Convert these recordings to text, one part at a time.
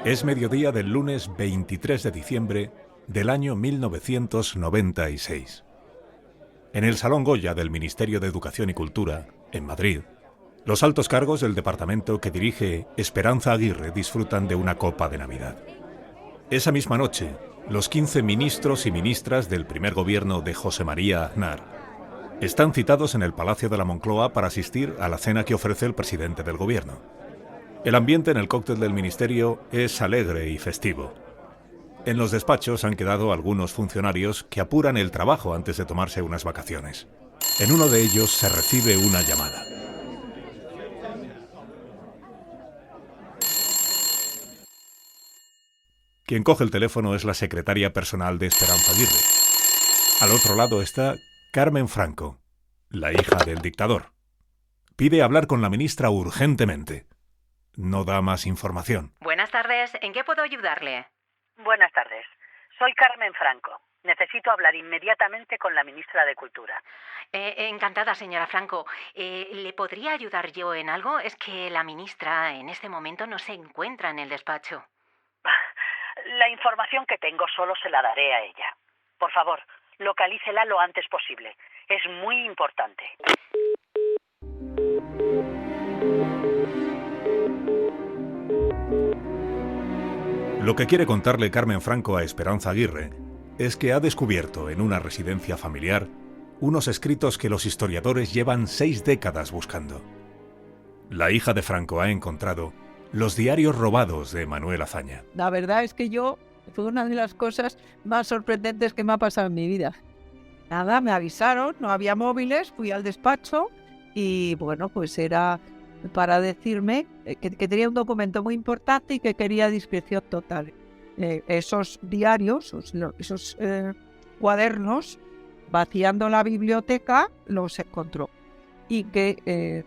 Es mediodía del lunes 23 de diciembre del año 1996. En el Salón Goya del Ministerio de Educación y Cultura, en Madrid, los altos cargos del departamento que dirige Esperanza Aguirre disfrutan de una copa de Navidad. Esa misma noche, los 15 ministros y ministras del primer gobierno de José María Aznar están citados en el Palacio de la Moncloa para asistir a la cena que ofrece el presidente del gobierno. El ambiente en el cóctel del ministerio es alegre y festivo. En los despachos han quedado algunos funcionarios que apuran el trabajo antes de tomarse unas vacaciones. En uno de ellos se recibe una llamada. Quien coge el teléfono es la secretaria personal de Esperanza Aguirre. Al otro lado está Carmen Franco, la hija del dictador. Pide hablar con la ministra urgentemente. No da más información. Buenas tardes, ¿en qué puedo ayudarle? Buenas tardes, soy Carmen Franco. Necesito hablar inmediatamente con la ministra de Cultura. Encantada, señora Franco. ¿Le podría ayudar yo en algo? Es que la ministra en este momento no se encuentra en el despacho. La información que tengo solo se la daré a ella. Por favor, localícela lo antes posible. Es muy importante. Lo que quiere contarle Carmen Franco a Esperanza Aguirre es que ha descubierto en una residencia familiar unos escritos que los historiadores llevan 6 décadas buscando. La hija de Franco ha encontrado los diarios robados de Manuel Azaña. La verdad es que fue una de las cosas más sorprendentes que me ha pasado en mi vida. Nada, me avisaron, no había móviles, fui al despacho y bueno, pues era para decirme que tenía un documento muy importante y que quería discreción total. Esos diarios, esos cuadernos, vaciando la biblioteca, los encontró. Y que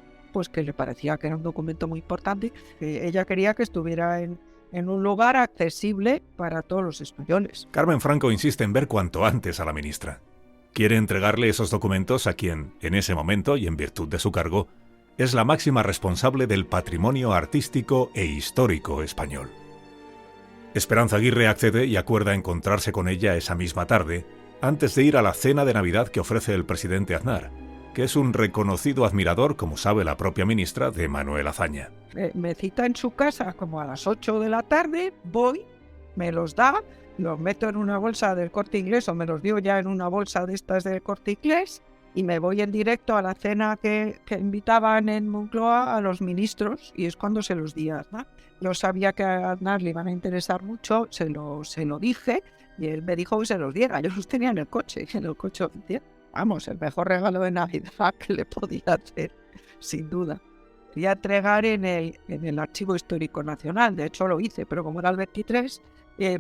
le parecía que era un documento muy importante, que ella quería que estuviera en un lugar accesible para todos los españoles. Carmen Franco insiste en ver cuanto antes a la ministra. Quiere entregarle esos documentos a quien, en ese momento y en virtud de su cargo, es la máxima responsable del patrimonio artístico e histórico español. Esperanza Aguirre accede y acuerda encontrarse con ella esa misma tarde, antes de ir a la cena de Navidad que ofrece el presidente Aznar, que es un reconocido admirador, como sabe la propia ministra, de Manuel Azaña. Me cita en su casa como a las 8 de la tarde, voy, me los da, los meto en una bolsa del Corte Inglés, o me los dio ya en una bolsa de estas del Corte Inglés, y me voy en directo a la cena que invitaban en Moncloa a los ministros, y es cuando se los di a Aznar. Yo sabía que a Aznar le iban a interesar mucho, se lo dije, y él me dijo que se los diera. Yo los tenía en el coche oficial. Vamos, el mejor regalo de Navidad que le podía hacer, sin duda. Quería entregar en el Archivo Histórico Nacional, de hecho lo hice, pero como era el 23,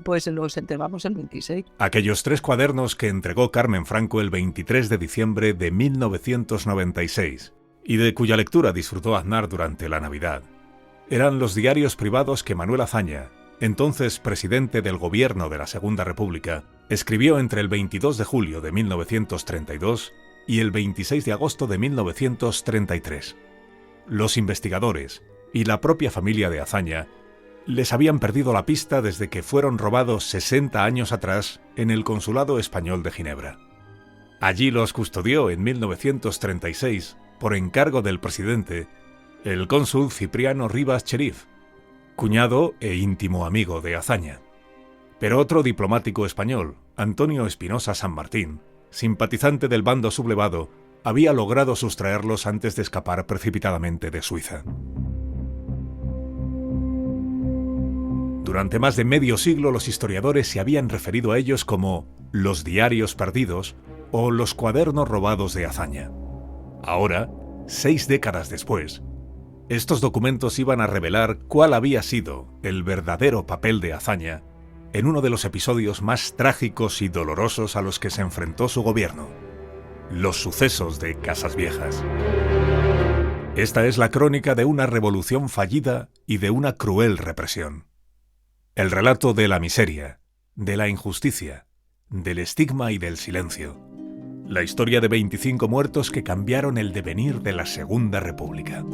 pues los entregamos el 26. Aquellos 3 cuadernos que entregó Carmen Franco el 23 de diciembre de 1996 y de cuya lectura disfrutó Aznar durante la Navidad, eran los diarios privados que Manuel Azaña, entonces presidente del gobierno de la Segunda República, escribió entre el 22 de julio de 1932 y el 26 de agosto de 1933. Los investigadores y la propia familia de Azaña les habían perdido la pista desde que fueron robados 60 años atrás en el Consulado Español de Ginebra. Allí los custodió en 1936, por encargo del presidente, el cónsul Cipriano Rivas Cherif, cuñado e íntimo amigo de Azaña. Pero otro diplomático español, Antonio Espinosa San Martín, simpatizante del bando sublevado, había logrado sustraerlos antes de escapar precipitadamente de Suiza. Durante más de medio siglo los historiadores se habían referido a ellos como los diarios perdidos o los cuadernos robados de Azaña. Ahora, 6 décadas después, estos documentos iban a revelar cuál había sido el verdadero papel de Azaña en uno de los episodios más trágicos y dolorosos a los que se enfrentó su gobierno: los sucesos de Casas Viejas. Esta es la crónica de una revolución fallida y de una cruel represión. El relato de la miseria, de la injusticia, del estigma y del silencio. La historia de 25 muertos que cambiaron el devenir de la Segunda República.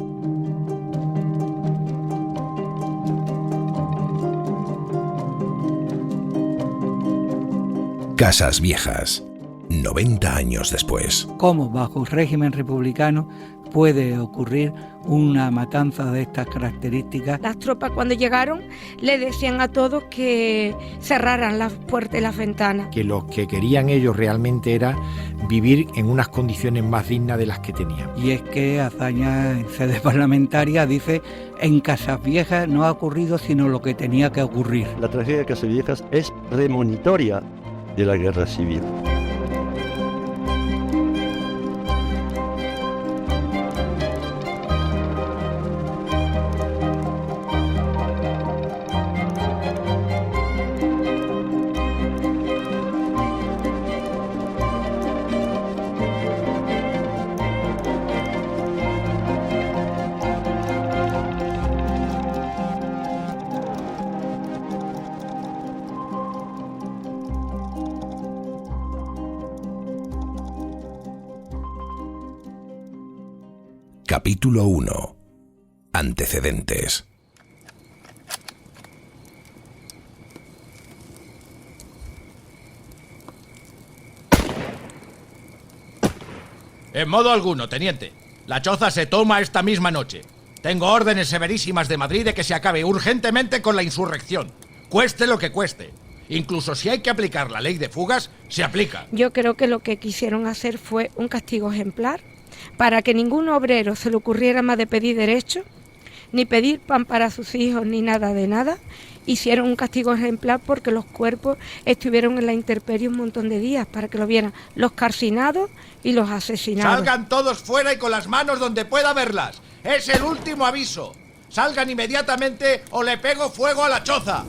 Casas Viejas, 90 años después. ¿Cómo bajo un régimen republicano puede ocurrir una matanza de estas características? Las tropas cuando llegaron le decían a todos que cerraran las puertas y las ventanas. Que lo que querían ellos realmente era vivir en unas condiciones más dignas de las que tenían. Y es que Azaña en sede parlamentaria dice: en Casas Viejas no ha ocurrido sino lo que tenía que ocurrir. La tragedia de Casas Viejas es premonitoria de la guerra civil. Capítulo 1. Antecedentes. En modo alguno, teniente. La choza se toma esta misma noche. Tengo órdenes severísimas de Madrid de que se acabe urgentemente con la insurrección. Cueste lo que cueste. Incluso si hay que aplicar la ley de fugas, se aplica. Yo creo que lo que quisieron hacer fue un castigo ejemplar para que ningún obrero se le ocurriera más de pedir derechos, ni pedir pan para sus hijos, ni nada de nada. Hicieron un castigo ejemplar porque los cuerpos estuvieron en la intemperie un montón de días para que lo vieran los calcinados y los asesinados. Salgan todos fuera y con las manos donde pueda verlas. Es el último aviso. Salgan inmediatamente o le pego fuego a la choza.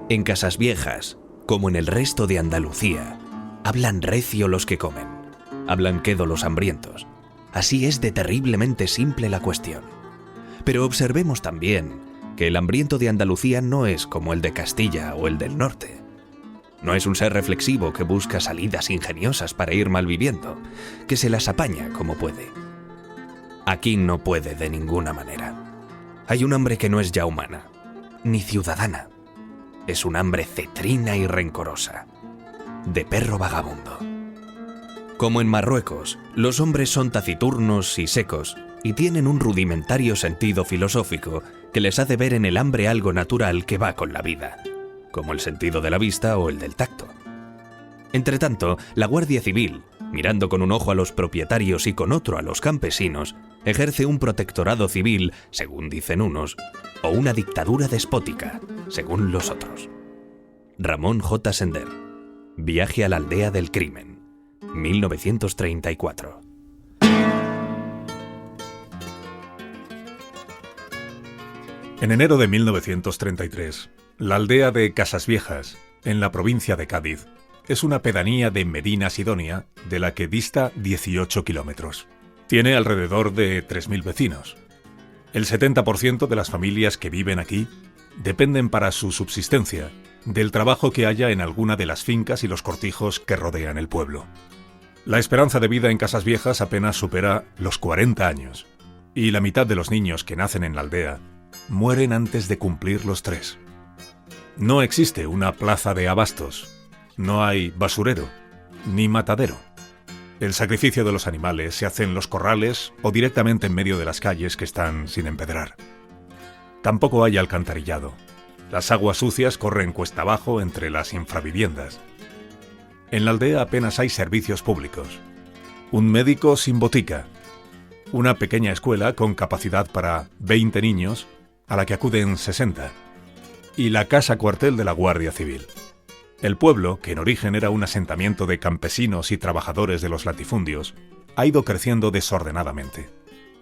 En Casas Viejas, como en el resto de Andalucía, hablan recio los que comen, hablan quedo los hambrientos. Así es de terriblemente simple la cuestión. Pero observemos también que el hambriento de Andalucía no es como el de Castilla o el del norte. No es un ser reflexivo que busca salidas ingeniosas para ir malviviendo, que se las apaña como puede. Aquí no puede de ninguna manera. Hay un hambre que no es ya humana, ni ciudadana. Es un hambre cetrina y rencorosa, de perro vagabundo. Como en Marruecos, los hombres son taciturnos y secos y tienen un rudimentario sentido filosófico que les hace ver en el hambre algo natural que va con la vida, como el sentido de la vista o el del tacto. Entretanto, la Guardia Civil, mirando con un ojo a los propietarios y con otro a los campesinos, ejerce un protectorado civil, según dicen unos, o una dictadura despótica, según los otros. Ramón J. Sender. Viaje a la aldea del crimen. 1934. En enero de 1933, la aldea de Casas Viejas, en la provincia de Cádiz, es una pedanía de Medina Sidonia de la que dista 18 kilómetros. Tiene alrededor de 3.000 vecinos. El 70% de las familias que viven aquí dependen para su subsistencia del trabajo que haya en alguna de las fincas y los cortijos que rodean el pueblo. La esperanza de vida en Casas Viejas apenas supera los 40 años, y la mitad de los niños que nacen en la aldea mueren antes de cumplir los 3. No existe una plaza de abastos, no hay basurero, ni matadero. El sacrificio de los animales se hace en los corrales o directamente en medio de las calles que están sin empedrar. Tampoco hay alcantarillado. Las aguas sucias corren cuesta abajo entre las infraviviendas. En la aldea apenas hay servicios públicos. Un médico sin botica. Una pequeña escuela con capacidad para 20 niños, a la que acuden 60. Y la casa cuartel de la Guardia Civil. El pueblo, que en origen era un asentamiento de campesinos y trabajadores de los latifundios, ha ido creciendo desordenadamente.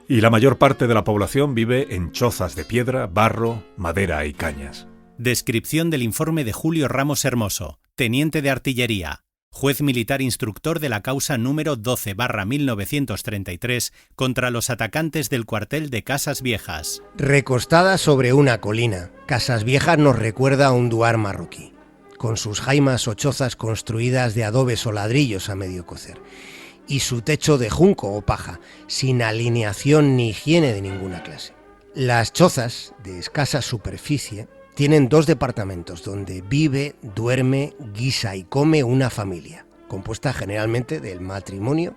Y la mayor parte de la población vive en chozas de piedra, barro, madera y cañas. Descripción del informe de Julio Ramos Hermoso, teniente de artillería, juez militar instructor de la causa número 12/1933 contra los atacantes del cuartel de Casas Viejas. Recostada sobre una colina, Casas Viejas nos recuerda a un duar marroquí, con sus jaimas o chozas construidas de adobes o ladrillos a medio cocer, y su techo de junco o paja, sin alineación ni higiene de ninguna clase. Las chozas, de escasa superficie, tienen 2 departamentos donde vive, duerme, guisa y come una familia, compuesta generalmente del matrimonio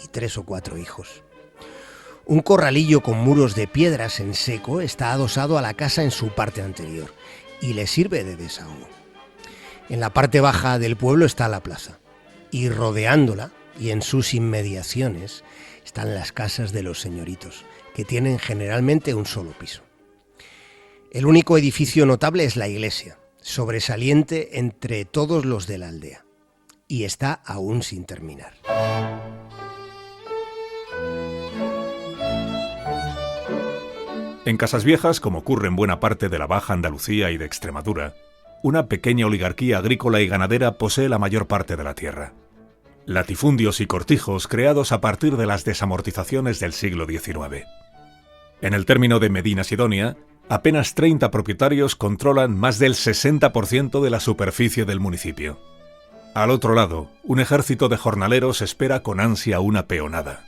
y 3 o 4 hijos. Un corralillo con muros de piedras en seco está adosado a la casa en su parte anterior y le sirve de desahogo. En la parte baja del pueblo está la plaza, y rodeándola y en sus inmediaciones están las casas de los señoritos, que tienen generalmente un solo piso. El único edificio notable es la iglesia, sobresaliente entre todos los de la aldea, y está aún sin terminar. En Casas Viejas, como ocurre en buena parte de la Baja Andalucía y de Extremadura, una pequeña oligarquía agrícola y ganadera posee la mayor parte de la tierra. Latifundios y cortijos creados a partir de las desamortizaciones del siglo XIX. En el término de Medina Sidonia, apenas 30 propietarios controlan más del 60% de la superficie del municipio. Al otro lado, un ejército de jornaleros espera con ansia una peonada.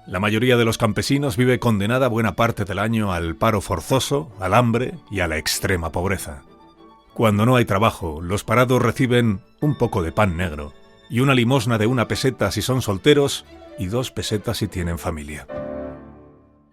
La mayoría de los campesinos vive condenada buena parte del año al paro forzoso, al hambre y a la extrema pobreza. Cuando no hay trabajo, los parados reciben un poco de pan negro y una limosna de 1 peseta si son solteros y 2 pesetas si tienen familia.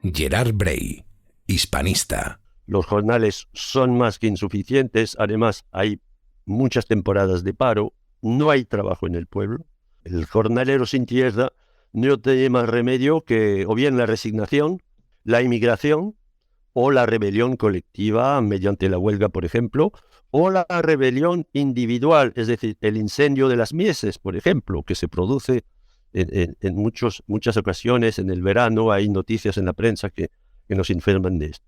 Gerard Bray, hispanista. Los jornales son más que insuficientes, además hay muchas temporadas de paro, no hay trabajo en el pueblo. El jornalero sin tierra no tiene más remedio que o bien la resignación, la inmigración o la rebelión colectiva mediante la huelga, por ejemplo, o la rebelión individual, es decir, el incendio de las mieses, por ejemplo, que se produce en muchas ocasiones en el verano. Hay noticias en la prensa que nos informan de esto.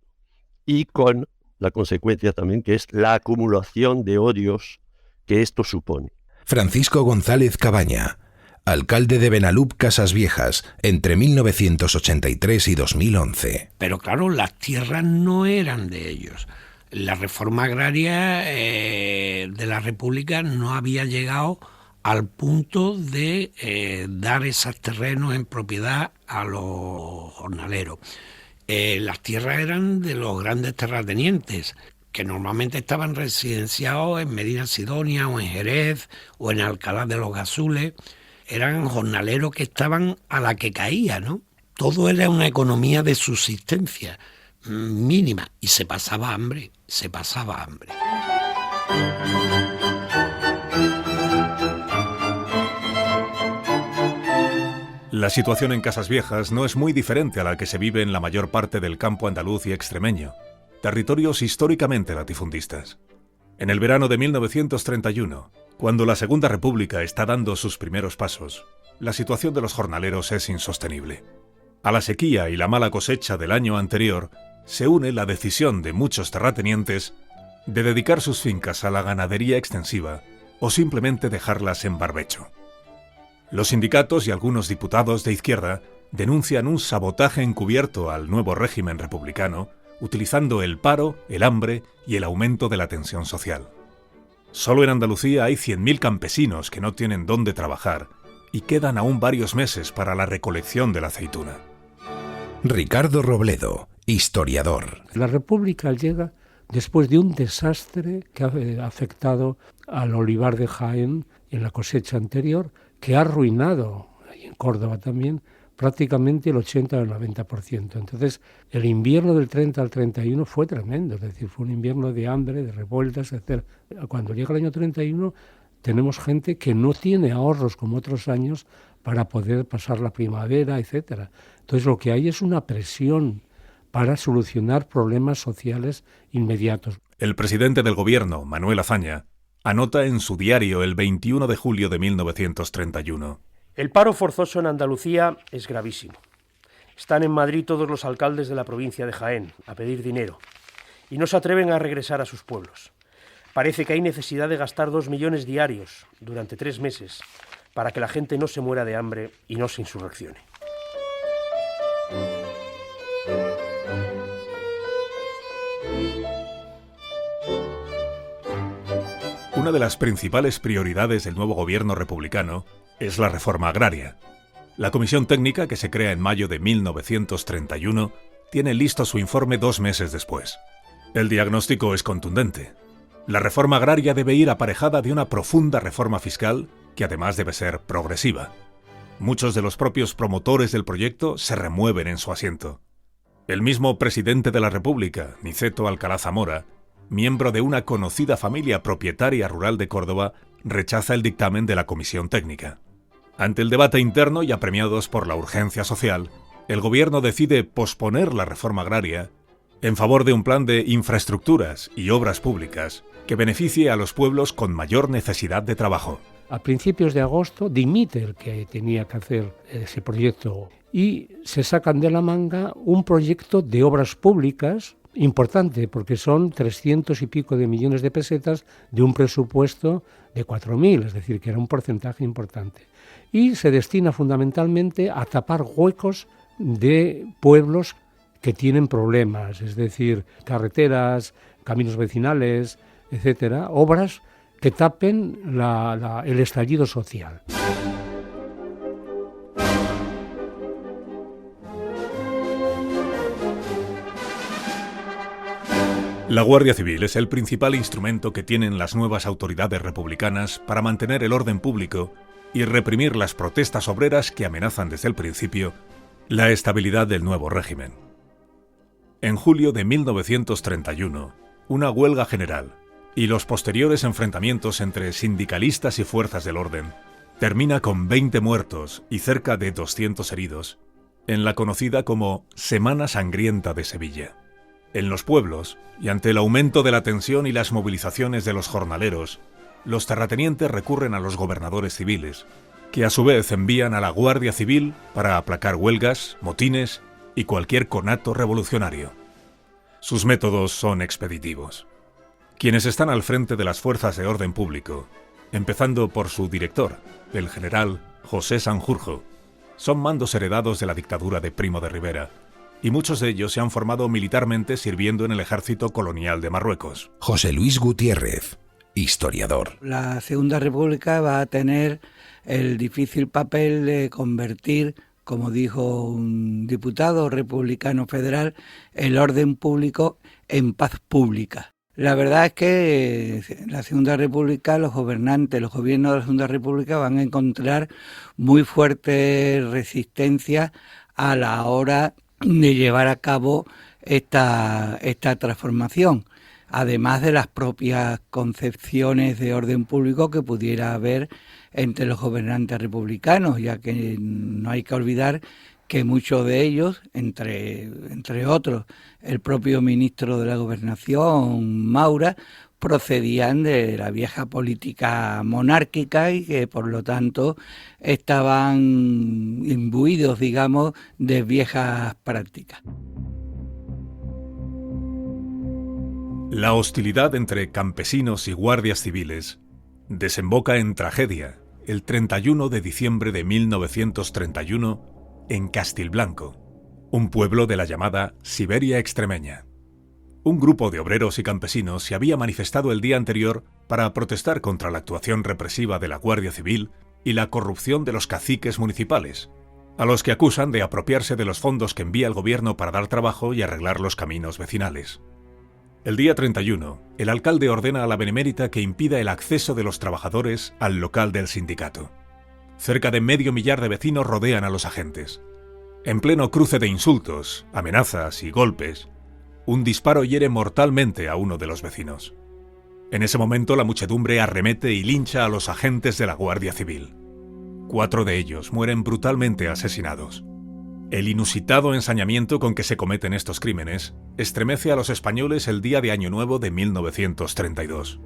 Y con la consecuencia también que es la acumulación de odios que esto supone. Francisco González Cabaña, alcalde de Benalup, Casas Viejas, entre 1983 y 2011. Pero claro, las tierras no eran de ellos. La reforma agraria de la República no había llegado al punto de dar esos terrenos en propiedad a los jornaleros. Las tierras eran de los grandes terratenientes, que normalmente estaban residenciados en Medina Sidonia o en Jerez o en Alcalá de los Gazules. Eran jornaleros que estaban a la que caía, ¿no? Todo era una economía de subsistencia mínima y se pasaba hambre. La situación en Casas Viejas no es muy diferente a la que se vive en la mayor parte del campo andaluz y extremeño, territorios históricamente latifundistas. En el verano de 1931, cuando la Segunda República está dando sus primeros pasos, la situación de los jornaleros es insostenible. A la sequía y la mala cosecha del año anterior se une la decisión de muchos terratenientes de dedicar sus fincas a la ganadería extensiva o simplemente dejarlas en barbecho. Los sindicatos y algunos diputados de izquierda denuncian un sabotaje encubierto al nuevo régimen republicano, utilizando el paro, el hambre y el aumento de la tensión social. Solo en Andalucía hay 100.000 campesinos que no tienen dónde trabajar y quedan aún varios meses para la recolección de la aceituna. Ricardo Robledo, historiador. La República llega después de un desastre que ha afectado al olivar de Jaén en la cosecha anterior, que ha arruinado, y en Córdoba también, prácticamente el 80 o el 90%. Entonces, el invierno del 30 al 31 fue tremendo, es decir, fue un invierno de hambre, de revueltas, etc. Cuando llega el año 31, tenemos gente que no tiene ahorros como otros años para poder pasar la primavera, etc. Entonces, lo que hay es una presión para solucionar problemas sociales inmediatos. El presidente del gobierno, Manuel Azaña, anota en su diario el 21 de julio de 1931. El paro forzoso en Andalucía es gravísimo. Están en Madrid todos los alcaldes de la provincia de Jaén a pedir dinero. y no se atreven a regresar a sus pueblos. Parece que hay necesidad de gastar 2 millones diarios durante 3 meses para que la gente no se muera de hambre y no se insurreccione. Una de las principales prioridades del nuevo gobierno republicano es la reforma agraria. La comisión técnica, que se crea en mayo de 1931, tiene listo su informe 2 meses después. El diagnóstico es contundente. La reforma agraria debe ir aparejada de una profunda reforma fiscal que además debe ser progresiva. Muchos de los propios promotores del proyecto se remueven en su asiento. El mismo presidente de la República, Niceto Alcalá Zamora, miembro de una conocida familia propietaria rural de Córdoba, rechaza el dictamen de la comisión técnica. Ante el debate interno y apremiados por la urgencia social, el gobierno decide posponer la reforma agraria en favor de un plan de infraestructuras y obras públicas que beneficie a los pueblos con mayor necesidad de trabajo. A principios de agosto dimite el que tenía que hacer ese proyecto y se sacan de la manga un proyecto de obras públicas importante, porque son 300 y pico de millones de pesetas de un presupuesto de 4.000, es decir, que era un porcentaje importante. Y se destina fundamentalmente a tapar huecos de pueblos que tienen problemas, es decir, carreteras, caminos vecinales, etcétera, obras que tapen el estallido social. La Guardia Civil es el principal instrumento que tienen las nuevas autoridades republicanas para mantener el orden público y reprimir las protestas obreras que amenazan desde el principio la estabilidad del nuevo régimen. En julio de 1931, una huelga general y los posteriores enfrentamientos entre sindicalistas y fuerzas del orden termina con 20 muertos y cerca de 200 heridos en la conocida como Semana Sangrienta de Sevilla. En los pueblos, y ante el aumento de la tensión y las movilizaciones de los jornaleros, los terratenientes recurren a los gobernadores civiles, que a su vez envían a la Guardia Civil para aplacar huelgas, motines y cualquier conato revolucionario. Sus métodos son expeditivos. Quienes están al frente de las fuerzas de orden público, empezando por su director, el general José Sanjurjo, son mandos heredados de la dictadura de Primo de Rivera, y muchos de ellos se han formado militarmente sirviendo en el ejército colonial de Marruecos. José Luis Gutiérrez, historiador. La Segunda República va a tener el difícil papel de convertir, como dijo un diputado republicano federal, el orden público en paz pública. La verdad es que la Segunda República, los gobiernos de la Segunda República van a encontrar muy fuerte resistencia a la hora de llevar a cabo esta transformación, además de las propias concepciones de orden público que pudiera haber entre los gobernantes republicanos, ya que no hay que olvidar que muchos de ellos, entre otros el propio ministro de la Gobernación, Maura, procedían de la vieja política monárquica y que por lo tanto estaban imbuidos, digamos, de viejas prácticas. La hostilidad entre campesinos y guardias civiles desemboca en tragedia el 31 de diciembre de 1931 en Castilblanco, un pueblo de la llamada Siberia extremeña. Un grupo de obreros y campesinos se había manifestado el día anterior para protestar contra la actuación represiva de la Guardia Civil y la corrupción de los caciques municipales, a los que acusan de apropiarse de los fondos que envía el gobierno para dar trabajo y arreglar los caminos vecinales. El día 31, el alcalde ordena a la Benemérita que impida el acceso de los trabajadores al local del sindicato. Cerca de 500.000 de vecinos rodean a los agentes. En pleno cruce de insultos, amenazas y golpes, un disparo hiere mortalmente a uno de los vecinos. En ese momento la muchedumbre arremete y lincha a los agentes de la Guardia Civil. 4 de ellos mueren brutalmente asesinados. El inusitado ensañamiento con que se cometen estos crímenes estremece a los españoles el día de Año Nuevo de 1932.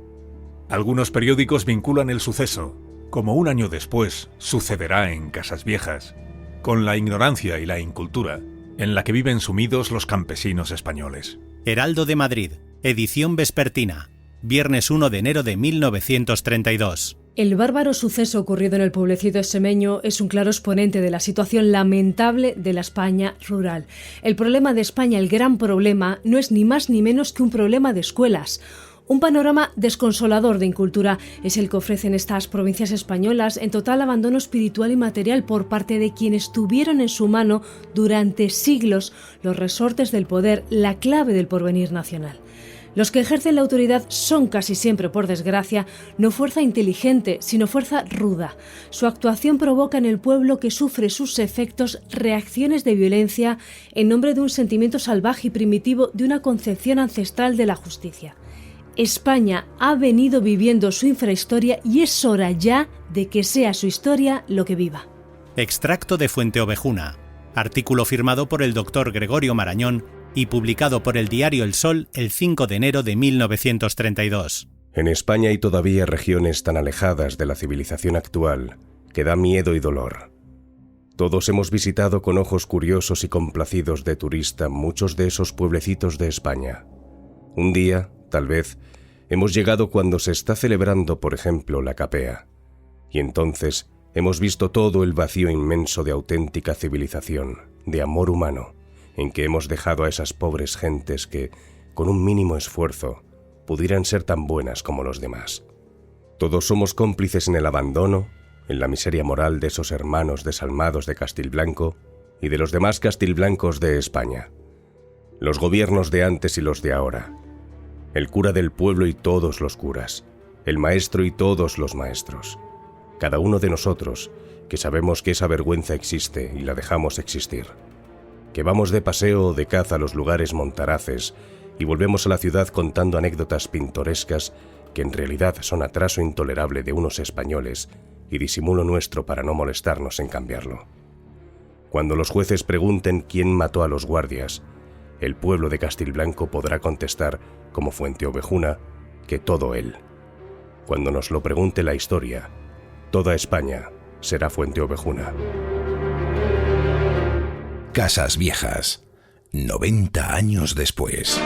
Algunos periódicos vinculan el suceso, como un año después sucederá en Casas Viejas, con la ignorancia y la incultura en la que viven sumidos los campesinos españoles. Heraldo de Madrid, edición vespertina, viernes 1 de enero de 1932. El bárbaro suceso ocurrido en el pueblecito extremeño es un claro exponente de la situación lamentable de la España rural. El problema de España, el gran problema, no es ni más ni menos que un problema de escuelas. Un panorama desconsolador de incultura es el que ofrecen estas provincias españolas en total abandono espiritual y material por parte de quienes tuvieron en su mano durante siglos los resortes del poder, la clave del porvenir nacional. Los que ejercen la autoridad son casi siempre, por desgracia, no fuerza inteligente, sino fuerza ruda. Su actuación provoca en el pueblo que sufre sus efectos reacciones de violencia en nombre de un sentimiento salvaje y primitivo de una concepción ancestral de la justicia. España ha venido viviendo su infrahistoria y es hora ya de que sea su historia lo que viva. Extracto de Fuenteovejuna. Artículo firmado por el doctor Gregorio Marañón y publicado por el diario El Sol el 5 de enero de 1932. En España hay todavía regiones tan alejadas de la civilización actual que da miedo y dolor. Todos hemos visitado con ojos curiosos y complacidos de turista muchos de esos pueblecitos de España. Un día, tal vez, hemos llegado cuando se está celebrando, por ejemplo, la capea. Y entonces hemos visto todo el vacío inmenso de auténtica civilización, de amor humano, en que hemos dejado a esas pobres gentes que, con un mínimo esfuerzo, pudieran ser tan buenas como los demás. Todos somos cómplices en el abandono, en la miseria moral de esos hermanos desalmados de Castilblanco y de los demás castilblancos de España. Los gobiernos de antes y los de ahora. El cura del pueblo y todos los curas. El maestro y todos los maestros. Cada uno de nosotros, que sabemos que esa vergüenza existe y la dejamos existir. Que vamos de paseo o de caza a los lugares montaraces y volvemos a la ciudad contando anécdotas pintorescas que en realidad son atraso intolerable de unos españoles y disimulo nuestro para no molestarnos en cambiarlo. Cuando los jueces pregunten quién mató a los guardias, el pueblo de Castilblanco podrá contestar, como Fuenteovejuna, que todo él. Cuando nos lo pregunte la historia, toda España será Fuenteovejuna. Casas Viejas, 90 años después.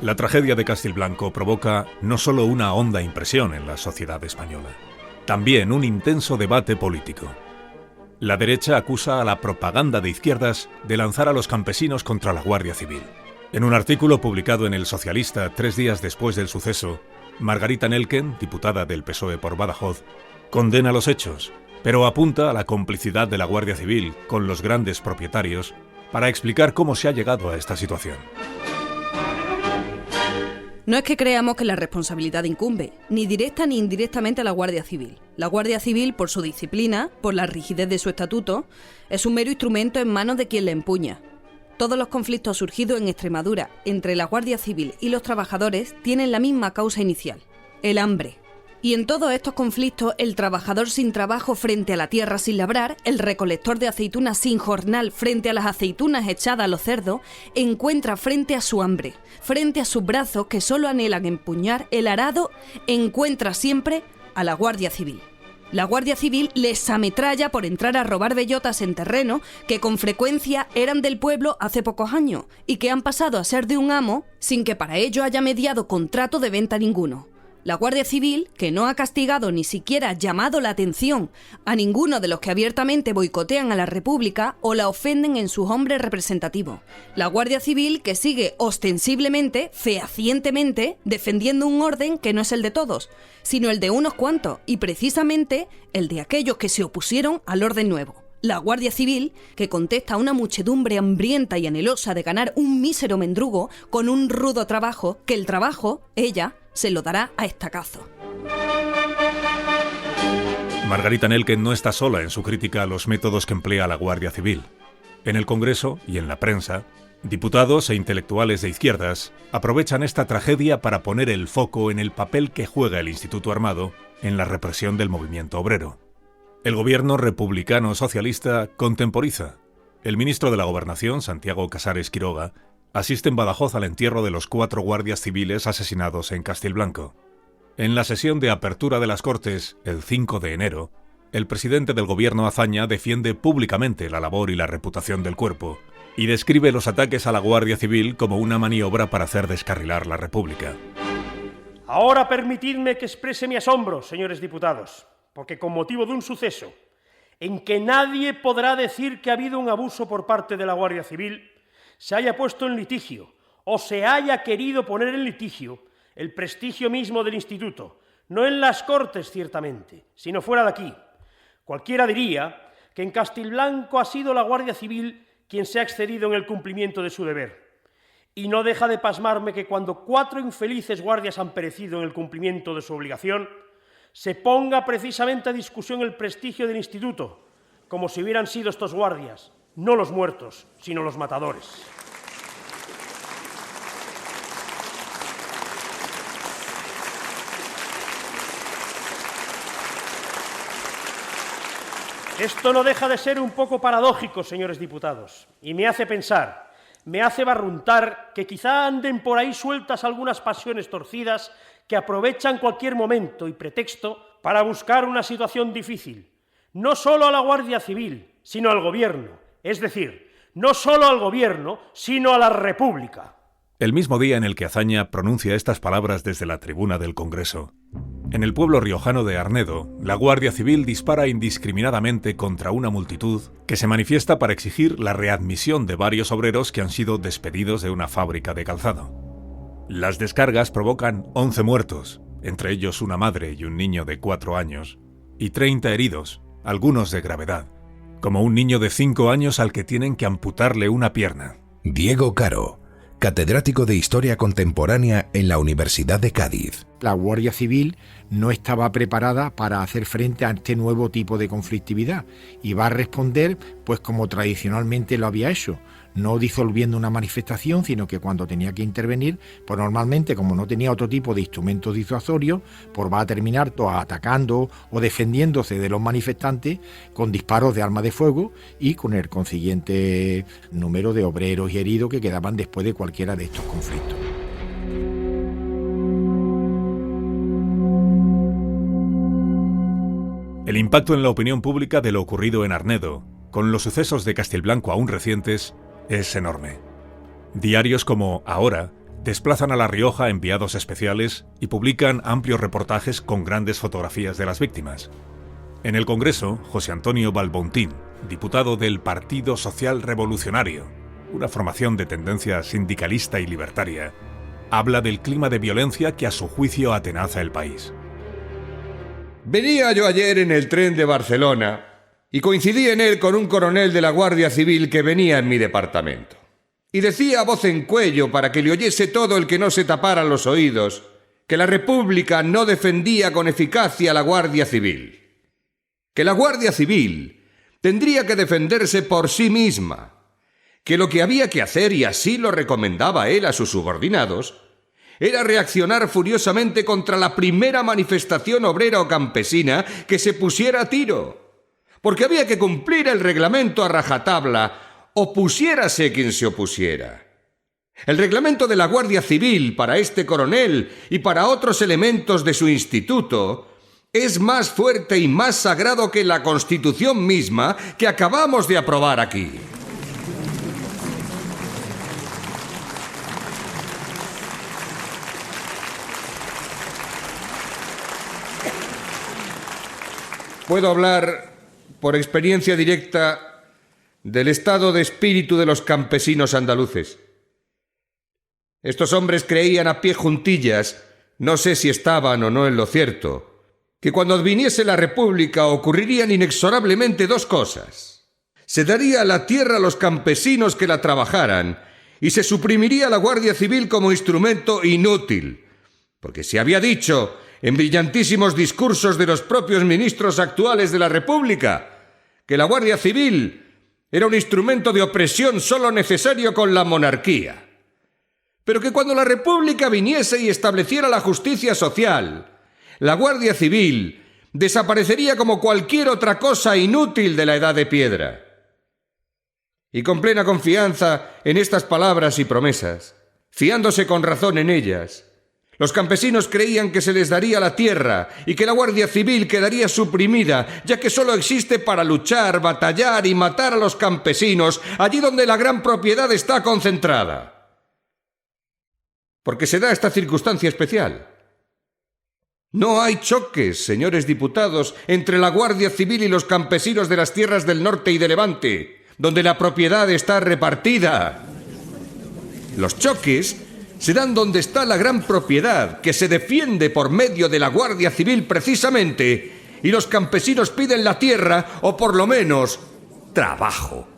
La tragedia de Castilblanco provoca no solo una honda impresión en la sociedad española, también un intenso debate político. La derecha acusa a la propaganda de izquierdas de lanzar a los campesinos contra la Guardia Civil. En un artículo publicado en El Socialista 3 días después del suceso, Margarita Nelken, diputada del PSOE por Badajoz, condena los hechos, pero apunta a la complicidad de la Guardia Civil con los grandes propietarios para explicar cómo se ha llegado a esta situación. No es que creamos que la responsabilidad incumbe, ni directa ni indirectamente a la Guardia Civil. La Guardia Civil, por su disciplina, por la rigidez de su estatuto, es un mero instrumento en manos de quien la empuña. Todos los conflictos surgidos en Extremadura entre la Guardia Civil y los trabajadores tienen la misma causa inicial, el hambre. Y en todos estos conflictos, el trabajador sin trabajo frente a la tierra sin labrar, el recolector de aceitunas sin jornal frente a las aceitunas echadas a los cerdos, encuentra frente a su hambre, frente a sus brazos que solo anhelan empuñar el arado, encuentra siempre a la Guardia Civil. La Guardia Civil les ametralla por entrar a robar bellotas en terreno que con frecuencia eran del pueblo hace pocos años y que han pasado a ser de un amo sin que para ello haya mediado contrato de venta ninguno. La Guardia Civil, que no ha castigado ni siquiera llamado la atención a ninguno de los que abiertamente boicotean a la República o la ofenden en sus hombres representativos. La Guardia Civil, que sigue ostensiblemente, fehacientemente, defendiendo un orden que no es el de todos, sino el de unos cuantos, y precisamente el de aquellos que se opusieron al orden nuevo. La Guardia Civil, que contesta a una muchedumbre hambrienta y anhelosa de ganar un mísero mendrugo con un rudo trabajo, que el trabajo, ella, se lo dará a estacazo. Margarita Nelken no está sola en su crítica a los métodos que emplea la Guardia Civil. En el Congreso y en la prensa, diputados e intelectuales de izquierdas aprovechan esta tragedia para poner el foco en el papel que juega el Instituto Armado en la represión del movimiento obrero. El gobierno republicano socialista contemporiza. El ministro de la Gobernación, Santiago Casares Quiroga, asiste en Badajoz al entierro de los 4 guardias civiles asesinados en Castilblanco. En la sesión de apertura de las Cortes, el 5 de enero, el presidente del gobierno Azaña defiende públicamente la labor y la reputación del cuerpo y describe los ataques a la Guardia Civil como una maniobra para hacer descarrilar la República. Ahora permitidme que exprese mi asombro, señores diputados, porque con motivo de un suceso en que nadie podrá decir que ha habido un abuso por parte de la Guardia Civil, se haya puesto en litigio o se haya querido poner en litigio el prestigio mismo del instituto, no en las Cortes ciertamente, sino fuera de aquí. Cualquiera diría que en Castilblanco ha sido la Guardia Civil quien se ha excedido en el cumplimiento de su deber. Y no deja de pasmarme que cuando 4 infelices guardias han perecido en el cumplimiento de su obligación, se ponga precisamente a discusión el prestigio del instituto, como si hubieran sido estos guardias, no los muertos, sino los matadores. Esto no deja de ser un poco paradójico, señores diputados, y me hace pensar, me hace barruntar que quizá anden por ahí sueltas algunas pasiones torcidas que aprovechan cualquier momento y pretexto para buscar una situación difícil, no solo a la Guardia Civil, sino al Gobierno, es decir, no solo al Gobierno, sino a la República. El mismo día en el que Azaña pronuncia estas palabras desde la tribuna del Congreso, en el pueblo riojano de Arnedo, la Guardia Civil dispara indiscriminadamente contra una multitud que se manifiesta para exigir la readmisión de varios obreros que han sido despedidos de una fábrica de calzado. Las descargas provocan 11 muertos, entre ellos una madre y un niño de 4 años, y 30 heridos, algunos de gravedad, como un niño de 5 años al que tienen que amputarle una pierna. Diego Caro, catedrático de Historia Contemporánea en la Universidad de Cádiz. La Guardia Civil no estaba preparada para hacer frente a este nuevo tipo de conflictividad y va a responder pues como tradicionalmente lo había hecho, no disolviendo una manifestación, sino que cuando tenía que intervenir, pues normalmente, como no tenía otro tipo de instrumentos disuasorios, pues va a terminar atacando o defendiéndose de los manifestantes con disparos de arma de fuego y con el consiguiente número de obreros y heridos que quedaban después de cualquiera de estos conflictos. El impacto en la opinión pública de lo ocurrido en Arnedo, con los sucesos de Castilblanco aún recientes, es enorme. Diarios como Ahora desplazan a La Rioja enviados especiales y publican amplios reportajes con grandes fotografías de las víctimas. En el Congreso, José Antonio Balbontín, diputado del Partido Social Revolucionario, una formación de tendencia sindicalista y libertaria, habla del clima de violencia que a su juicio atenaza el país. Venía yo ayer en el tren de Barcelona y coincidí en él con un coronel de la Guardia Civil que venía en mi departamento. Y decía a voz en cuello, para que le oyese todo el que no se tapara los oídos, que la República no defendía con eficacia a la Guardia Civil. Que la Guardia Civil tendría que defenderse por sí misma. Que lo que había que hacer, y así lo recomendaba él a sus subordinados, era reaccionar furiosamente contra la primera manifestación obrera o campesina que se pusiera a tiro. Porque había que cumplir el reglamento a rajatabla, opusiérase quien se opusiera. El reglamento de la Guardia Civil para este coronel y para otros elementos de su instituto es más fuerte y más sagrado que la Constitución misma que acabamos de aprobar aquí. Puedo hablar por experiencia directa del estado de espíritu de los campesinos andaluces. Estos hombres creían a pie juntillas, no sé si estaban o no en lo cierto, que cuando adviniese la República ocurrirían inexorablemente 2 cosas. Se daría la tierra a los campesinos que la trabajaran y se suprimiría la Guardia Civil como instrumento inútil, porque se había dicho en brillantísimos discursos de los propios ministros actuales de la República que la Guardia Civil era un instrumento de opresión solo necesario con la monarquía. Pero que cuando la República viniese y estableciera la justicia social, la Guardia Civil desaparecería como cualquier otra cosa inútil de la Edad de Piedra. y con plena confianza en estas palabras y promesas, fiándose con razón en ellas. Los campesinos creían que se les daría la tierra y que la Guardia Civil quedaría suprimida, ya que solo existe para luchar, batallar y matar a los campesinos allí donde la gran propiedad está concentrada. Porque se da esta circunstancia especial. No hay choques, señores diputados, entre la Guardia Civil y los campesinos de las tierras del norte y de Levante, donde la propiedad está repartida. Los choques se dan donde está la gran propiedad, que se defiende por medio de la Guardia Civil precisamente, y los campesinos piden la tierra, o por lo menos, trabajo.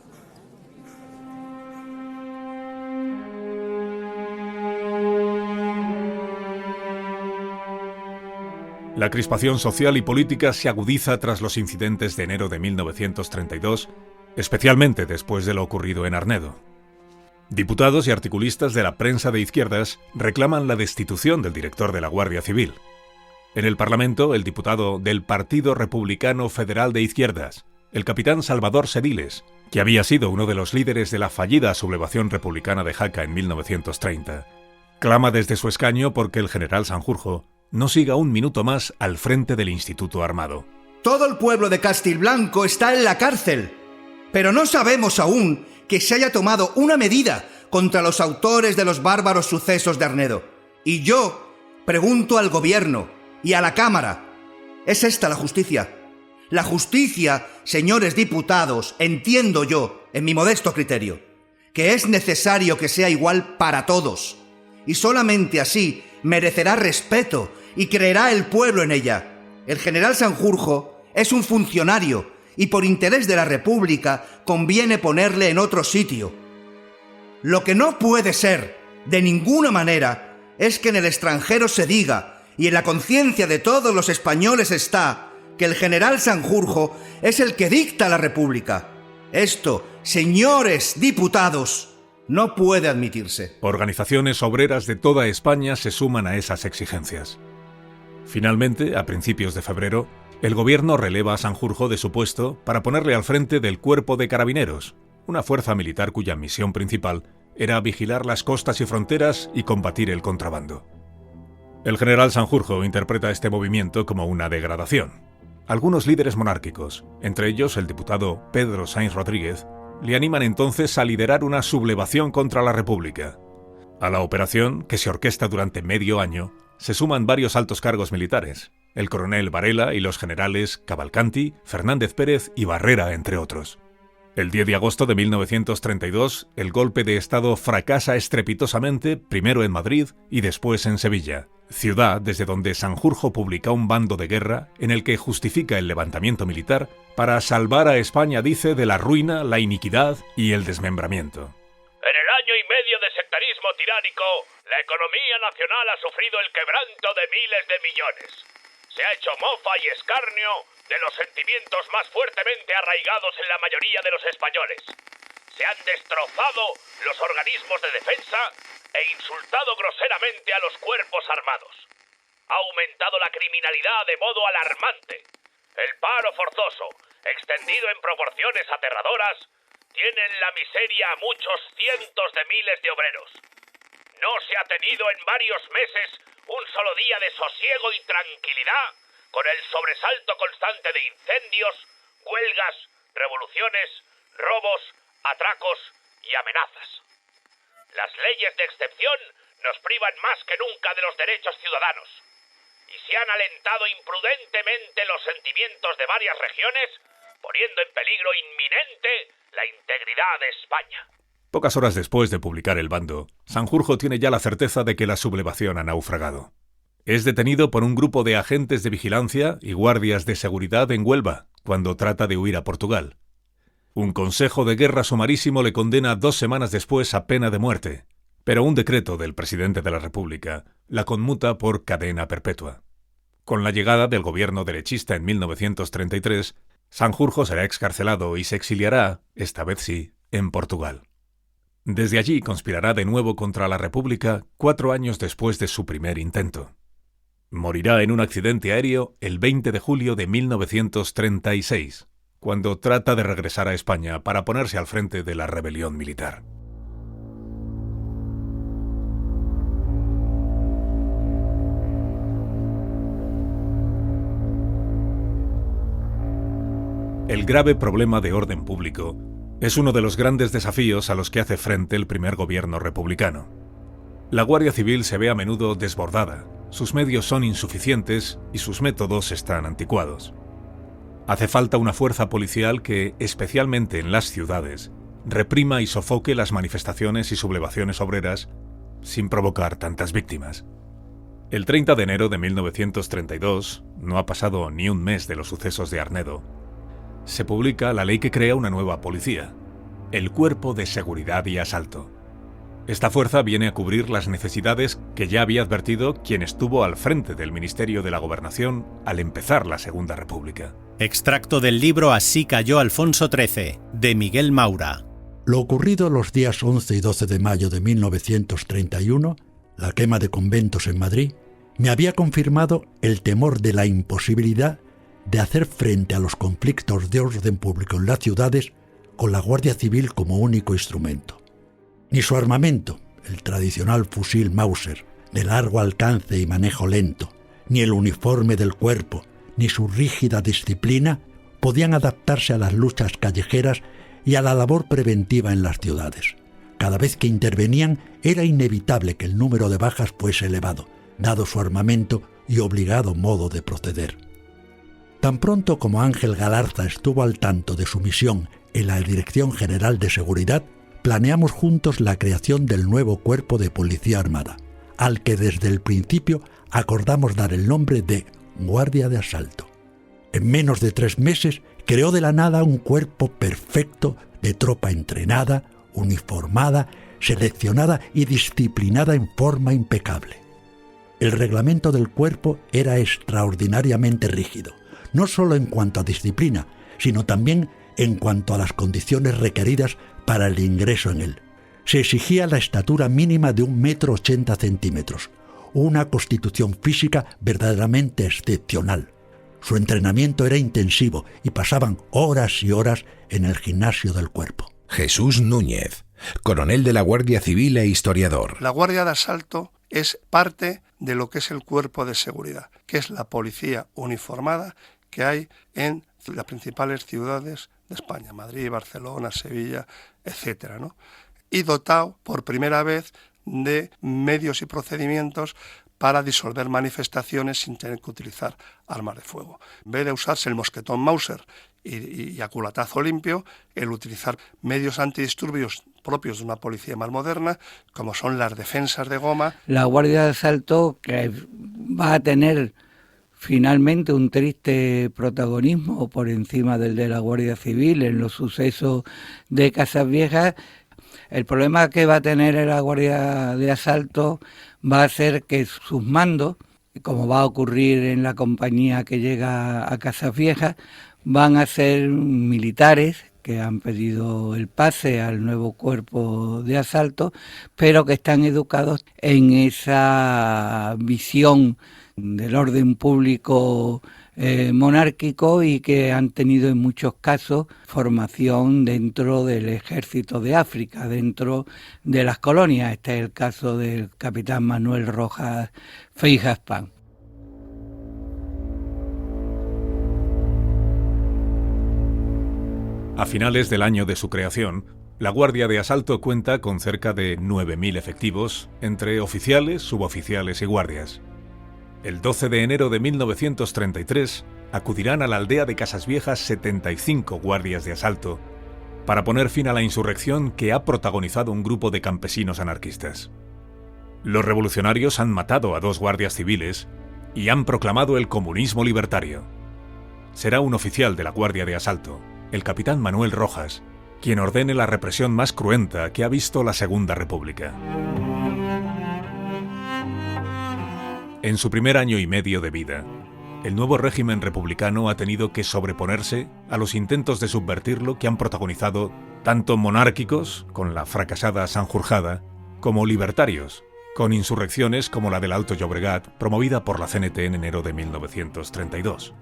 La crispación social y política se agudiza tras los incidentes de enero de 1932, especialmente después de lo ocurrido en Arnedo. Diputados y articulistas de la prensa de izquierdas reclaman la destitución del director de la Guardia Civil. En el Parlamento, el diputado del Partido Republicano Federal de Izquierdas, el capitán Salvador Sediles, que había sido uno de los líderes de la fallida sublevación republicana de Jaca en 1930, clama desde su escaño porque el general Sanjurjo no siga un minuto más al frente del Instituto Armado. Todo el pueblo de Castilblanco está en la cárcel, pero no sabemos aún que se haya tomado una medida contra los autores de los bárbaros sucesos de Arnedo. Y yo pregunto al gobierno y a la Cámara, ¿es esta la justicia? La justicia, señores diputados, entiendo yo, en mi modesto criterio, que es necesario que sea igual para todos, y solamente así merecerá respeto y creerá el pueblo en ella. El general Sanjurjo es un funcionario y por interés de la República conviene ponerle en otro sitio. Lo que no puede ser, de ninguna manera, es que en el extranjero se diga, y en la conciencia de todos los españoles está, que el general Sanjurjo es el que dicta la República. Esto, señores diputados, no puede admitirse. Organizaciones obreras de toda España se suman a esas exigencias. Finalmente, a principios de febrero, el gobierno releva a Sanjurjo de su puesto para ponerle al frente del Cuerpo de Carabineros, una fuerza militar cuya misión principal era vigilar las costas y fronteras y combatir el contrabando. El general Sanjurjo interpreta este movimiento como una degradación. Algunos líderes monárquicos, entre ellos el diputado Pedro Sainz Rodríguez, le animan entonces a liderar una sublevación contra la República. A la operación, que se orquesta durante medio año, se suman varios altos cargos militares, el coronel Varela y los generales Cavalcanti, Fernández Pérez y Barrera, entre otros. El 10 de agosto de 1932, el golpe de Estado fracasa estrepitosamente, primero en Madrid y después en Sevilla, ciudad desde donde Sanjurjo publica un bando de guerra en el que justifica el levantamiento militar para salvar a España, dice, de la ruina, la iniquidad y el desmembramiento. En el año y medio de sectarismo tiránico, la economía nacional ha sufrido el quebranto de miles de millones. Se ha hecho mofa y escarnio de los sentimientos más fuertemente arraigados en la mayoría de los españoles. Se han destrozado los organismos de defensa e insultado groseramente a los cuerpos armados. Ha aumentado la criminalidad de modo alarmante. El paro forzoso, extendido en proporciones aterradoras, tiene en la miseria a muchos cientos de miles de obreros. No se ha tenido en varios meses un solo día de sosiego y tranquilidad, con el sobresalto constante de incendios, huelgas, revoluciones, robos, atracos y amenazas. Las leyes de excepción nos privan más que nunca de los derechos ciudadanos, y se han alentado imprudentemente los sentimientos de varias regiones, poniendo en peligro inminente la integridad de España. Pocas horas después de publicar el bando, Sanjurjo tiene ya la certeza de que la sublevación ha naufragado. Es detenido por un grupo de agentes de vigilancia y guardias de seguridad en Huelva, cuando trata de huir a Portugal. Un consejo de guerra sumarísimo le condena 2 semanas después a pena de muerte, pero un decreto del presidente de la República la conmuta por cadena perpetua. Con la llegada del gobierno derechista en 1933, Sanjurjo será excarcelado y se exiliará, esta vez sí, en Portugal. Desde allí conspirará de nuevo contra la República 4 años después de su primer intento. Morirá en un accidente aéreo el 20 de julio de 1936, cuando trata de regresar a España para ponerse al frente de la rebelión militar. El grave problema de orden público es uno de los grandes desafíos a los que hace frente el primer gobierno republicano. La Guardia Civil se ve a menudo desbordada, sus medios son insuficientes y sus métodos están anticuados. Hace falta una fuerza policial que, especialmente en las ciudades, reprima y sofoque las manifestaciones y sublevaciones obreras sin provocar tantas víctimas. El 30 de enero de 1932, no ha pasado ni un mes de los sucesos de Arnedo, se publica la ley que crea una nueva policía, el Cuerpo de Seguridad y Asalto. Esta fuerza viene a cubrir las necesidades que ya había advertido quien estuvo al frente del Ministerio de la Gobernación al empezar la Segunda República. Extracto del libro Así cayó Alfonso XIII, de Miguel Maura. Lo ocurrido los días 11 y 12 de mayo de 1931, la quema de conventos en Madrid, me había confirmado el temor de la imposibilidad de hacer frente a los conflictos de orden público en las ciudades con la Guardia Civil como único instrumento. Ni su armamento, el tradicional fusil Mauser, de largo alcance y manejo lento, ni el uniforme del cuerpo, ni su rígida disciplina podían adaptarse a las luchas callejeras y a la labor preventiva en las ciudades. Cada vez que intervenían era inevitable que el número de bajas fuese elevado, dado su armamento y obligado modo de proceder. Tan pronto como Ángel Galarza estuvo al tanto de su misión en la Dirección General de Seguridad, planeamos juntos la creación del nuevo Cuerpo de Policía Armada, al que desde el principio acordamos dar el nombre de Guardia de Asalto. En menos de 3 meses creó de la nada un cuerpo perfecto de tropa entrenada, uniformada, seleccionada y disciplinada en forma impecable. El reglamento del cuerpo era extraordinariamente rígido, no solo en cuanto a disciplina, sino también en cuanto a las condiciones requeridas para el ingreso en él. Se exigía la estatura mínima de 1,80 m, una constitución física verdaderamente excepcional. Su entrenamiento era intensivo y pasaban horas y horas en el gimnasio del cuerpo. Jesús Núñez, coronel de la Guardia Civil e historiador. La Guardia de Asalto es parte de lo que es el cuerpo de seguridad, que es la policía uniformada que hay en las principales ciudades de España, Madrid, Barcelona, Sevilla, etcétera, ¿no? Y dotado por primera vez de medios y procedimientos para disolver manifestaciones sin tener que utilizar armas de fuego. En vez de usarse el mosquetón Mauser y a culatazo limpio, el utilizar medios antidisturbios propios de una policía más moderna, como son las defensas de goma. La Guardia de Asalto, que va a tener finalmente un triste protagonismo por encima del de la Guardia Civil en los sucesos de Casas Viejas. El problema que va a tener la Guardia de Asalto va a ser que sus mandos, como va a ocurrir en la compañía que llega a Casas Viejas, van a ser militares que han pedido el pase al nuevo cuerpo de asalto, pero que están educados en esa visión del orden público monárquico y que han tenido en muchos casos formación dentro del ejército de África, dentro de las colonias. Este es el caso del capitán Manuel Rojas Feijaspán. A finales del año de su creación, la Guardia de Asalto cuenta con cerca de 9.000 efectivos, entre oficiales, suboficiales y guardias. El 12 de enero de 1933 acudirán a la aldea de Casas Viejas 75 guardias de asalto para poner fin a la insurrección que ha protagonizado un grupo de campesinos anarquistas. Los revolucionarios han matado a 2 guardias civiles y han proclamado el comunismo libertario. Será un oficial de la Guardia de Asalto, el capitán Manuel Rojas, quien ordene la represión más cruenta que ha visto la Segunda República. En su primer año y medio de vida, el nuevo régimen republicano ha tenido que sobreponerse a los intentos de subvertirlo que han protagonizado tanto monárquicos, con la fracasada Sanjurjada, como libertarios, con insurrecciones como la del Alto Llobregat, promovida por la CNT en enero de 1932.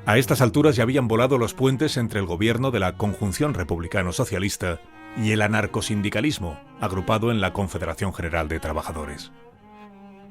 A estas alturas ya habían volado los puentes entre el gobierno de la Conjunción Republicano-Socialista y el anarcosindicalismo, agrupado en la Confederación General de Trabajadores.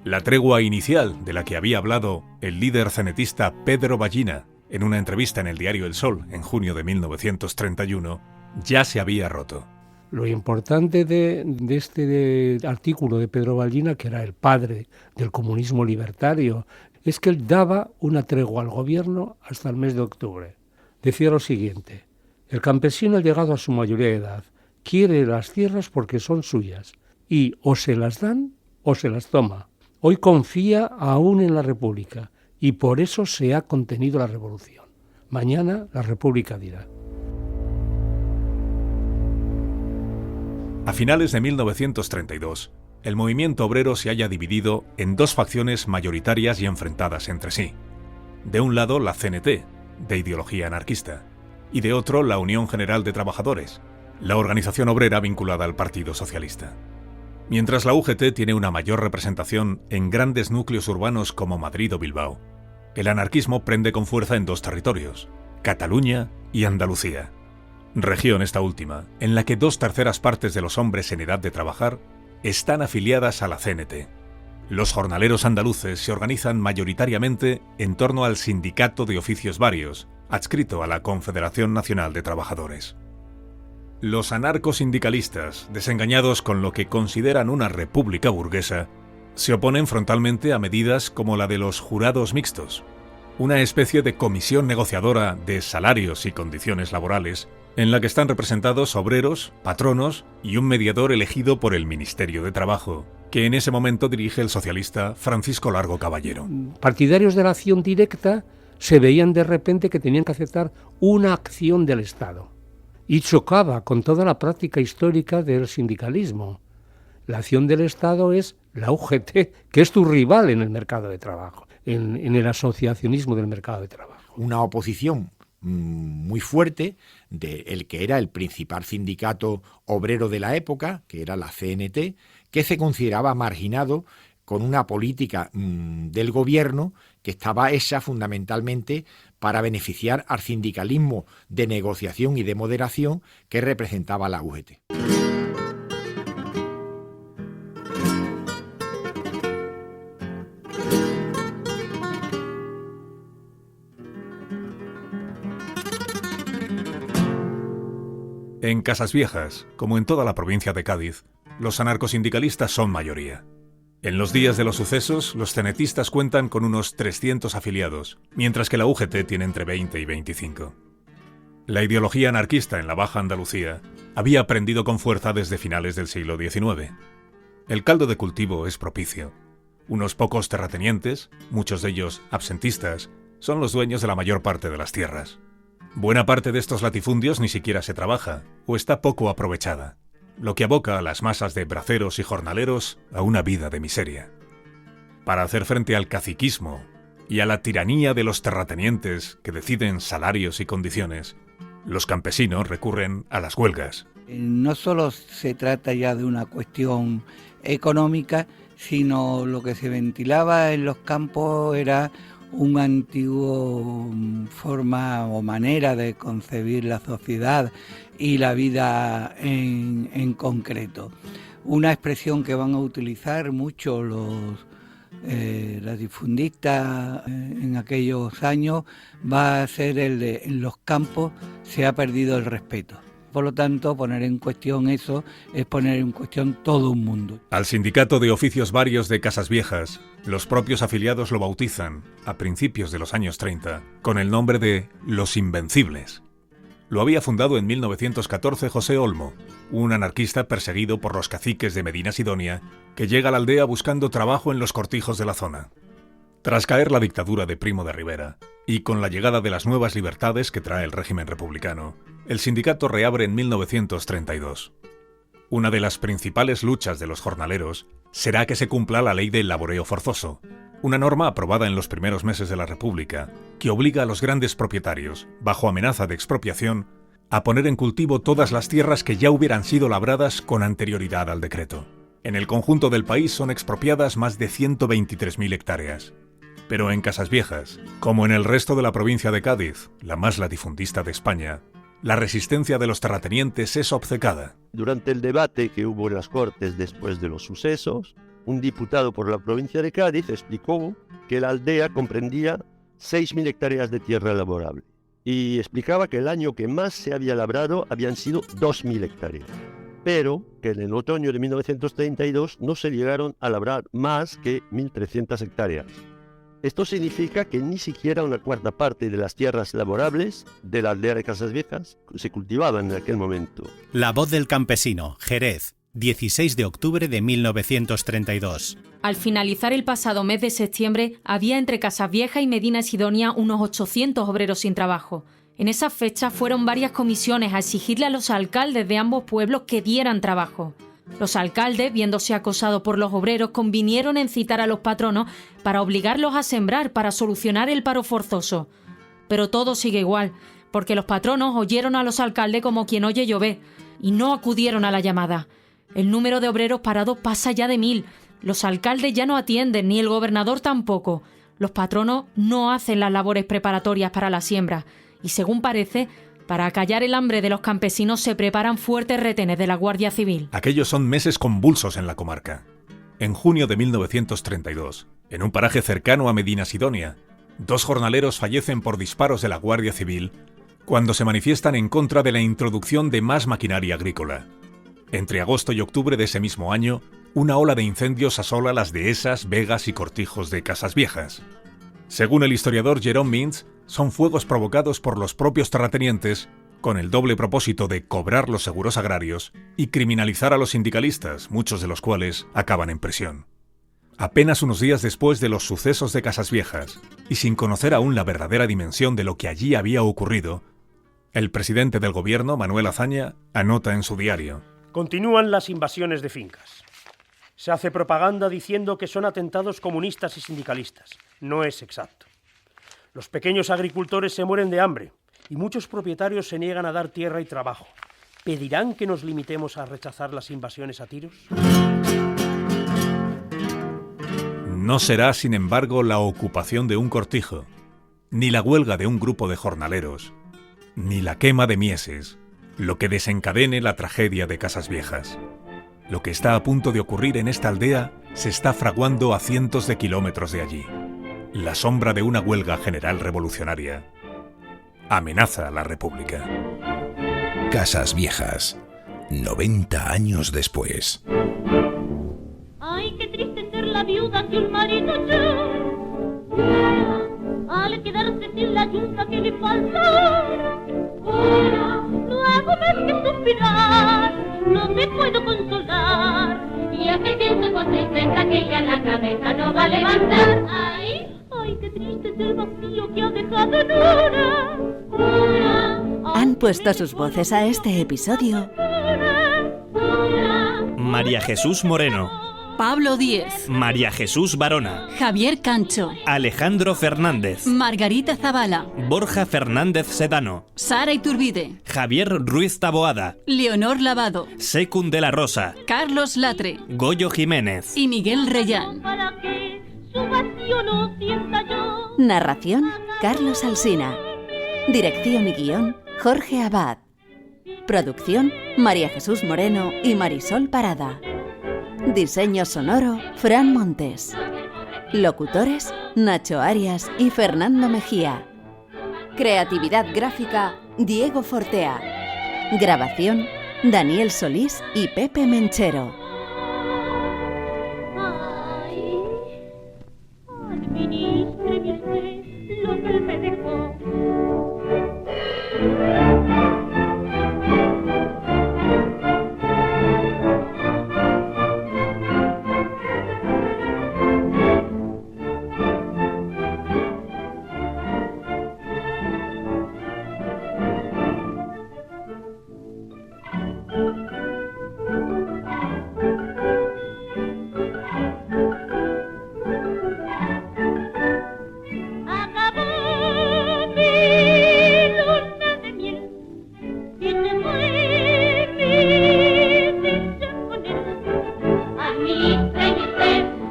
La tregua inicial de la que había hablado el líder cenetista Pedro Ballina en una entrevista en el diario El Sol en junio de 1931 ya se había roto. Lo importante de este artículo de Pedro Ballina, que era el padre del comunismo libertario, es que él daba una tregua al gobierno hasta el mes de octubre. Decía lo siguiente: el campesino ha llegado a su mayoría de edad, quiere las tierras porque son suyas, y o se las dan o se las toma. Hoy confía aún en la República, y por eso se ha contenido la revolución. Mañana la República dirá. A finales de 1932, el movimiento obrero se halla dividido en dos facciones mayoritarias y enfrentadas entre sí. De un lado, la CNT, de ideología anarquista, y de otro, la Unión General de Trabajadores, la organización obrera vinculada al Partido Socialista. Mientras la UGT tiene una mayor representación en grandes núcleos urbanos como Madrid o Bilbao, el anarquismo prende con fuerza en dos territorios, Cataluña y Andalucía. Región esta última, en la que 2/3 partes de los hombres en edad de trabajar están afiliadas a la CNT. Los jornaleros andaluces se organizan mayoritariamente en torno al Sindicato de Oficios Varios, adscrito a la Confederación Nacional de Trabajadores. Los anarcosindicalistas, desengañados con lo que consideran una república burguesa, se oponen frontalmente a medidas como la de los jurados mixtos, una especie de comisión negociadora de salarios y condiciones laborales en la que están representados obreros, patronos y un mediador elegido por el Ministerio de Trabajo, que en ese momento dirige el socialista Francisco Largo Caballero. Partidarios de la acción directa se veían de repente que tenían que aceptar una acción del Estado, y chocaba con toda la práctica histórica del sindicalismo. La acción del Estado es la UGT, que es tu rival en el mercado de trabajo, en el asociacionismo del mercado de trabajo. Una oposición muy fuerte del que era el principal sindicato obrero de la época, que era la CNT, que se consideraba marginado con una política del gobierno que estaba hecha fundamentalmente para beneficiar al sindicalismo de negociación y de moderación que representaba la UGT. En Casasviejas, como en toda la provincia de Cádiz, los anarcosindicalistas son mayoría. En los días de los sucesos, los cenetistas cuentan con unos 300 afiliados, mientras que la UGT tiene entre 20 y 25. La ideología anarquista en la Baja Andalucía había prendido con fuerza desde finales del siglo XIX. El caldo de cultivo es propicio. Unos pocos terratenientes, muchos de ellos absentistas, son los dueños de la mayor parte de las tierras. Buena parte de estos latifundios ni siquiera se trabaja, o está poco aprovechada, lo que aboca a las masas de braceros y jornaleros a una vida de miseria. Para hacer frente al caciquismo y a la tiranía de los terratenientes que deciden salarios y condiciones, los campesinos recurren a las huelgas. No solo se trata ya de una cuestión económica, sino lo que se ventilaba en los campos era una antigua forma o manera de concebir la sociedad y la vida en concreto. Una expresión que van a utilizar mucho los latifundistas en aquellos años va a ser el de en los campos se ha perdido el respeto. Por lo tanto, poner en cuestión eso es poner en cuestión todo un mundo. Al Sindicato de Oficios Varios de Casasviejas, los propios afiliados lo bautizan, a principios de los años 30, con el nombre de Los Invencibles. Lo había fundado en 1914 José Olmo, un anarquista perseguido por los caciques de Medina Sidonia, que llega a la aldea buscando trabajo en los cortijos de la zona. Tras caer la dictadura de Primo de Rivera, y con la llegada de las nuevas libertades que trae el régimen republicano, el sindicato reabre en 1932. Una de las principales luchas de los jornaleros será que se cumpla la ley del laboreo forzoso, una norma aprobada en los primeros meses de la República que obliga a los grandes propietarios, bajo amenaza de expropiación, a poner en cultivo todas las tierras que ya hubieran sido labradas con anterioridad al decreto. En el conjunto del país son expropiadas más de 123.000 hectáreas. Pero en Casasviejas, como en el resto de la provincia de Cádiz, la más latifundista de España, la resistencia de los terratenientes es obcecada. Durante el debate que hubo en las Cortes después de los sucesos, un diputado por la provincia de Cádiz explicó que la aldea comprendía 6.000 hectáreas de tierra laborable y explicaba que el año que más se había labrado habían sido 2.000 hectáreas, pero que en el otoño de 1932 no se llegaron a labrar más que 1.300 hectáreas. Esto significa que ni siquiera una cuarta parte de las tierras laborables de la aldea de Casasviejas se cultivaban en aquel momento. La voz del campesino, Jerez, 16 de octubre de 1932. Al finalizar el pasado mes de septiembre, había entre Casasviejas y Medina Sidonia unos 800 obreros sin trabajo. En esa fecha fueron varias comisiones a exigirle a los alcaldes de ambos pueblos que dieran trabajo. Los alcaldes, viéndose acosados por los obreros, convinieron en citar a los patronos para obligarlos a sembrar para solucionar el paro forzoso. Pero todo sigue igual, porque los patronos oyeron a los alcaldes como quien oye llover y no acudieron a la llamada. El número de obreros parados pasa ya de 1.000. Los alcaldes ya no atienden, ni el gobernador tampoco. Los patronos no hacen las labores preparatorias para la siembra. Y según parece, para acallar el hambre de los campesinos se preparan fuertes retenes de la Guardia Civil. Aquellos son meses convulsos en la comarca. En junio de 1932, en un paraje cercano a Medina Sidonia, 2 jornaleros fallecen por disparos de la Guardia Civil cuando se manifiestan en contra de la introducción de más maquinaria agrícola. Entre agosto y octubre de ese mismo año, una ola de incendios asola las dehesas, vegas y cortijos de Casasviejas. Según el historiador Jerome Mintz, son fuegos provocados por los propios terratenientes con el doble propósito de cobrar los seguros agrarios y criminalizar a los sindicalistas, muchos de los cuales acaban en prisión. Apenas unos días después de los sucesos de Casasviejas, y sin conocer aún la verdadera dimensión de lo que allí había ocurrido, el presidente del gobierno, Manuel Azaña, anota en su diario: continúan las invasiones de fincas. Se hace propaganda diciendo que son atentados comunistas y sindicalistas. No es exacto. Los pequeños agricultores se mueren de hambre y muchos propietarios se niegan a dar tierra y trabajo. ¿Pedirán que nos limitemos a rechazar las invasiones a tiros? No será, sin embargo, la ocupación de un cortijo, ni la huelga de un grupo de jornaleros, ni la quema de mieses, lo que desencadene la tragedia de Casasviejas. Lo que está a punto de ocurrir en esta aldea se está fraguando a cientos de kilómetros de allí. La sombra de una huelga general revolucionaria amenaza a la República. Casasviejas, 90 años después. Ay, qué triste ser la viuda que un marido llora, al quedarse sin la ayuda que le falta. No hago más que suspirar, no me puedo consolar. Y a que pienso con tristeza que ya la cabeza no va a levantar. Ay, qué triste es el vacío que ha dejado en una. Han puesto sus voces a este episodio María Jesús Moreno, Pablo Díez, María Jesús Barona, Javier Cancho, Alejandro Fernández, Margarita Zavala, Borja Fernández Sedano, Sara Iturbide, Javier Ruiz Taboada, Leonor Lavado, Secund de la Rosa, Carlos Latre, Goyo Jiménez y Miguel Reyán. Para que su vacío no sienta yo. Narración, Carlos Alsina. Dirección y guión, Jorge Abad. Producción, María Jesús Moreno y Marisol Parada. Diseño sonoro, Fran Montes. Locutores, Nacho Arias y Fernando Mejía. Creatividad gráfica, Diego Fortea. Grabación, Daniel Solís y Pepe Menchero. Administre usted lo que él me dejó.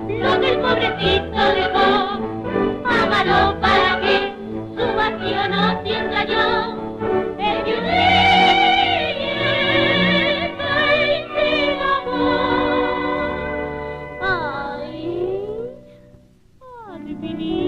Lo del pobrecito dejó. finito.